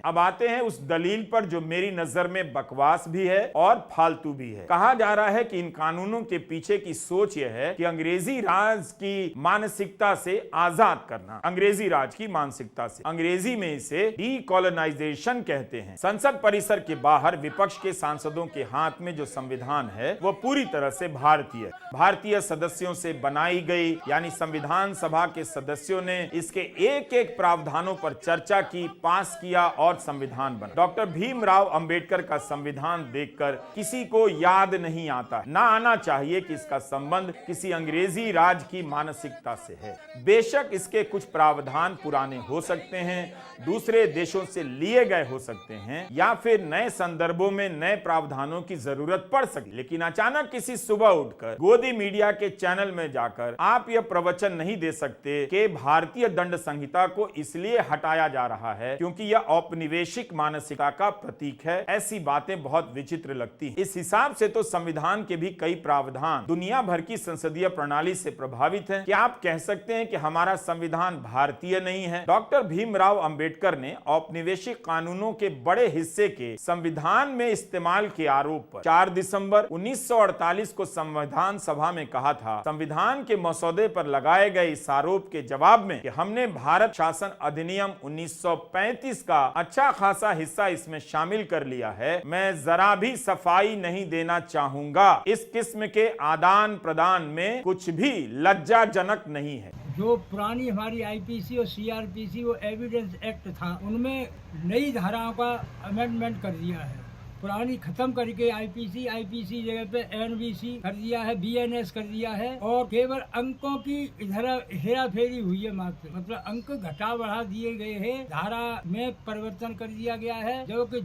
अब आते हैं उस दलील पर जो मेरी नजर में बकवास भी है और फालतू भी है। कहा जा रहा है कि इन कानूनों के पीछे की सोच यह है कि अंग्रेजी राज की मानसिकता से आजाद करना, अंग्रेजी राज की मानसिकता से। अंग्रेजी में इसे डीकोलोनाइजेशन कहते हैं। संसद परिसर के बाहर विपक्ष के सांसदों के हाथ में जो संविधान है वो पूरी तरह से भारतीय सदस्यों से बनाई गई, यानी संविधान सभा के सदस्यों ने इसके एक एक प्रावधानों पर चर्चा की, पास किया और संविधान बना। डॉक्टर भीमराव अंबेडकर का संविधान देखकर किसी को याद नहीं आता, ना आना चाहिए कि इसका संबंध किसी अंग्रेजी राज की मानसिकता से है। बेशक इसके कुछ प्रावधान पुराने हो सकते हैं, दूसरे देशों से लिए गए हो सकते हैं, या फिर नए संदर्भों में नए प्रावधानों की जरूरत पड़ सकती, लेकिन अचानक किसी सुबह उठकर गोदी मीडिया के चैनल में जाकर आप यह प्रवचन नहीं दे सकते कि भारतीय दंड संहिता को इसलिए हटाया जा रहा है क्योंकि यह औपनिवेशिक मानसिकता का प्रतीक है। ऐसी बातें बहुत विचित्र लगती हैं। इस हिसाब से तो संविधान के भी कई प्रावधान दुनिया भर की संसदीय प्रणाली से प्रभावित हैं। क्या आप कह सकते हैं कि हमारा संविधान भारतीय नहीं है? डॉक्टर भीमराव अंबेडकर ने औपनिवेशिक कानूनों के बड़े हिस्से के संविधान में इस्तेमाल के आरोप पर 4 दिसंबर 1948 को संविधान सभा में कहा था, संविधान के मसौदे पर लगाए गए इस आरोप के जवाब में कि हमने भारत शासन अधिनियम 1935 का अच्छा खासा हिस्सा इसमें शामिल कर लिया है, मैं जरा भी सफाई नहीं देना चाहूंगा। इस किस्म के आदान प्रदान में कुछ भी लज्जाजनक नहीं है। जो पुरानी हमारी आईपीसी और सीआरपीसी वो एविडेंस एक्ट था, उनमें नई धाराओं का अमेंडमेंट कर दिया है। पुरानी खत्म करके आईपीसी जगह पे एनवीसी कर दिया है, बीएनएस कर दिया है, और केवल अंकों की इधर हेरा फेरी हुई है मात्र, मतलब अंक घटा बढ़ा दिए गए हैं, धारा में परिवर्तन कर दिया गया है, जो कि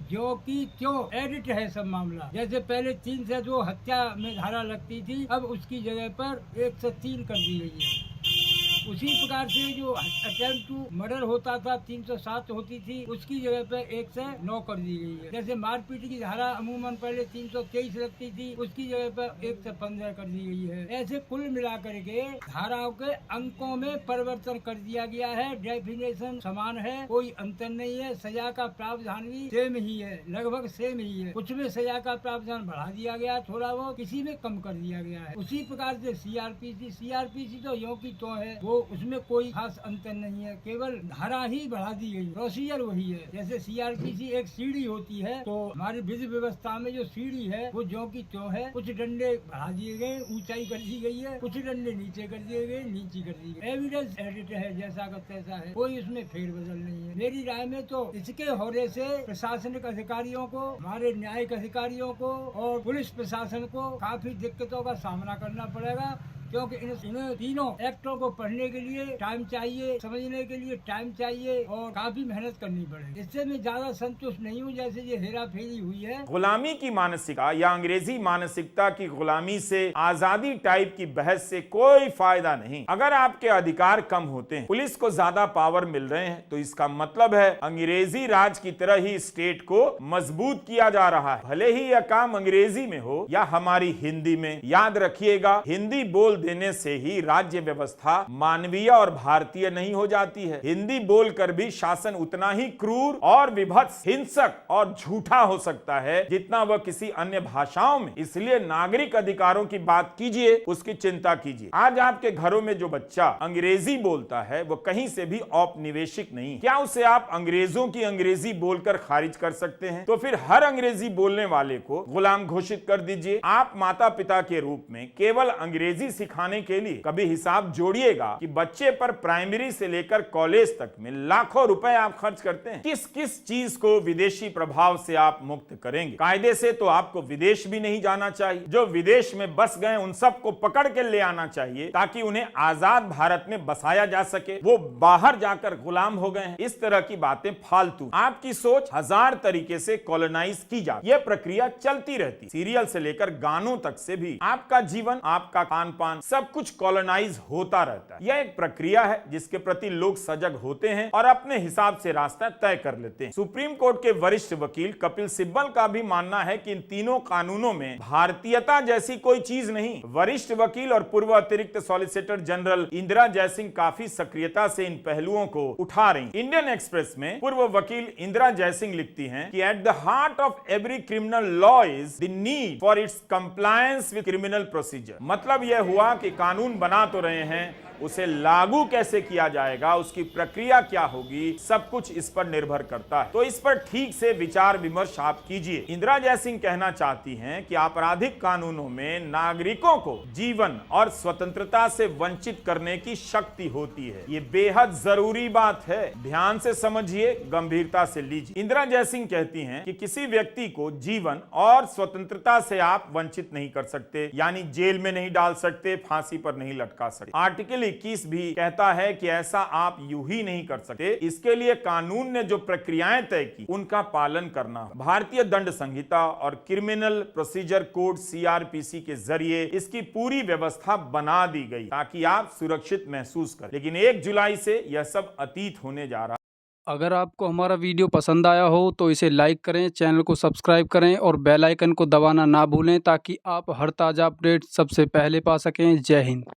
त्यों एडिट है सब मामला। जैसे पहले 3 से 2 हत्या में धारा लगती थी, अब उसकी जगह पर 1 से 3 कर दी गई है। उसी प्रकार से जो अटेम्प्ट टू मर्डर होता था 307 होती थी, उसकी जगह पे 1 से 9 कर दी गई है। जैसे मारपीट की धारा अमूमन पहले 323 लगती थी, उसकी जगह पे 1 से 15 कर दी गई है। ऐसे कुल मिलाकर के धाराओं के अंकों में परिवर्तन कर दिया गया है। डेफिनेशन समान है, कोई अंतर नहीं है। सजा का प्रावधान भी सेम ही है, लगभग सेम ही है। कुछ में सजा का प्रावधान बढ़ा दिया गया थोड़ा, वो किसी में कम कर दिया गया है। उसी प्रकार से सीआरपीसी तो यों की तो है, उसमें कोई खास अंतर नहीं है, केवल धारा ही बढ़ा दी गई, प्रोसीजर वही है। जैसे सीआरपीसी एक सीढ़ी होती है, तो हमारी विधि व्यवस्था में जो सीढ़ी है वो ज्यों की त्यों है। कुछ डंडे बढ़ा दिए गए, ऊंचाई कर दी गई है, कुछ डंडे नीचे कर दिए गए, नीचे कर दी गई। एविडेंस एडिट है, जैसा का तैसा है, कोई उसमें फेरबदल नहीं है। मेरी राय में तो इसके होने से प्रशासनिक अधिकारियों को, हमारे न्यायिक अधिकारियों को और पुलिस प्रशासन को काफी दिक्कतों का सामना करना पड़ेगा, क्योंकि इन तीनों एक्टों को पढ़ने के लिए टाइम चाहिए, समझने के लिए टाइम चाहिए और काफी मेहनत करनी पड़ेगी। इससे मैं ज्यादा संतुष्ट नहीं हूँ जैसे ये हेरा फेरी हुई है। गुलामी की मानसिकता या अंग्रेजी मानसिकता की गुलामी से आजादी टाइप की बहस से कोई फायदा नहीं। अगर आपके अधिकार कम होते हैं, पुलिस को ज्यादा पावर मिल रहे हैं, तो इसका मतलब है अंग्रेजी राज की तरह ही स्टेट को मजबूत किया जा रहा है। भले ही यह काम अंग्रेजी में हो या हमारी हिंदी में। याद रखिएगा, हिंदी बोल देने से ही राज्य व्यवस्था मानवीय और भारतीय नहीं हो जाती है। हिंदी बोलकर भी शासन उतना ही क्रूर और विभत्स, हिंसक और झूठा हो सकता है जितना वह किसी अन्य भाषाओं में। इसलिए नागरिक अधिकारों की बात कीजिए, उसकी चिंता कीजिए। आज आपके घरों में जो बच्चा अंग्रेजी बोलता है वो कहीं से भी औपनिवेशिक नहीं। क्या उसे आप अंग्रेजों की अंग्रेजी बोलकर खारिज कर सकते हैं? तो फिर हर अंग्रेजी बोलने वाले को गुलाम घोषित कर दीजिए। आप माता पिता के रूप में केवल अंग्रेजी सिखाने के लिए कभी हिसाब जोड़िएगा कि बच्चे पर प्राइमरी से लेकर कॉलेज तक में लाखों रुपए आप खर्च करते हैं। किस किस चीज को विदेशी प्रभाव से आप मुक्त करेंगे? कायदे से तो आपको विदेश भी नहीं जाना चाहिए। जो विदेश में बस गए उन सबको पकड़ के ले आना चाहिए ताकि उन्हें आजाद भारत में बसाया जा सके। वो बाहर जाकर गुलाम हो गए हैं। इस तरह की बातें फालतू। आपकी सोच 1000 तरीके से कॉलोनाइज की जाती, यह प्रक्रिया चलती रहती। सीरियल से लेकर गानों तक से भी आपका जीवन, आपका खान पान सब कुछ कॉलोनाइज होता रहता है। यह एक प्रक्रिया है जिसके प्रति लोग सजग होते हैं और अपने हिसाब से रास्ता तय कर लेते हैं। सुप्रीम कोर्ट के वरिष्ठ वकील कपिल सिब्बल का भी मानना है कि इन तीनों कानूनों में भारतीयता जैसी कोई चीज नहीं। वरिष्ठ वकील और पूर्व अतिरिक्त सॉलिसिटर जनरल इंदिरा जयसिंह काफी सक्रियता से इन पहलुओं को उठा रही। इंडियन एक्सप्रेस में पूर्व वकील इंदिरा जयसिंह लिखती हैं कि at the heart of every criminal law is the need for its compliance with criminal procedure. मतलब यह हुआ कि कानून बना तो रहे हैं, उसे लागू कैसे किया जाएगा, उसकी प्रक्रिया क्या होगी, सब कुछ इस पर निर्भर करता है। तो इस पर ठीक से विचार विमर्श आप कीजिए। इंदिरा जयसिंह कहना चाहती हैं कि आपराधिक कानूनों में नागरिकों को जीवन और स्वतंत्रता से वंचित करने की शक्ति होती है। ये बेहद जरूरी बात है, ध्यान से समझिए, गंभीरता से लीजिए। इंदिरा जयसिंह कहती हैं कि किसी व्यक्ति को जीवन और स्वतंत्रता से आप वंचित नहीं कर सकते, यानी जेल में नहीं डाल सकते, फांसी पर नहीं लटका सकते। आर्टिकल 21 भी कहता है कि ऐसा आप यूं ही नहीं कर सकते, इसके लिए कानून ने जो प्रक्रियाएं तय की उनका पालन करना। भारतीय दंड संहिता और क्रिमिनल प्रोसीजर कोड CRPC के जरिए इसकी पूरी व्यवस्था बना दी गई ताकि आप सुरक्षित महसूस करें। लेकिन 1 जुलाई से यह सब अतीत होने जा रहा है। अगर आपको हमारा वीडियो पसंद आया हो तो इसे लाइक करें, चैनल को सब्सक्राइब करें और बेल आइकन को दबाना ना भूलें ताकि आप हर ताज़ा अपडेट सबसे पहले पा सकें। जय हिंद।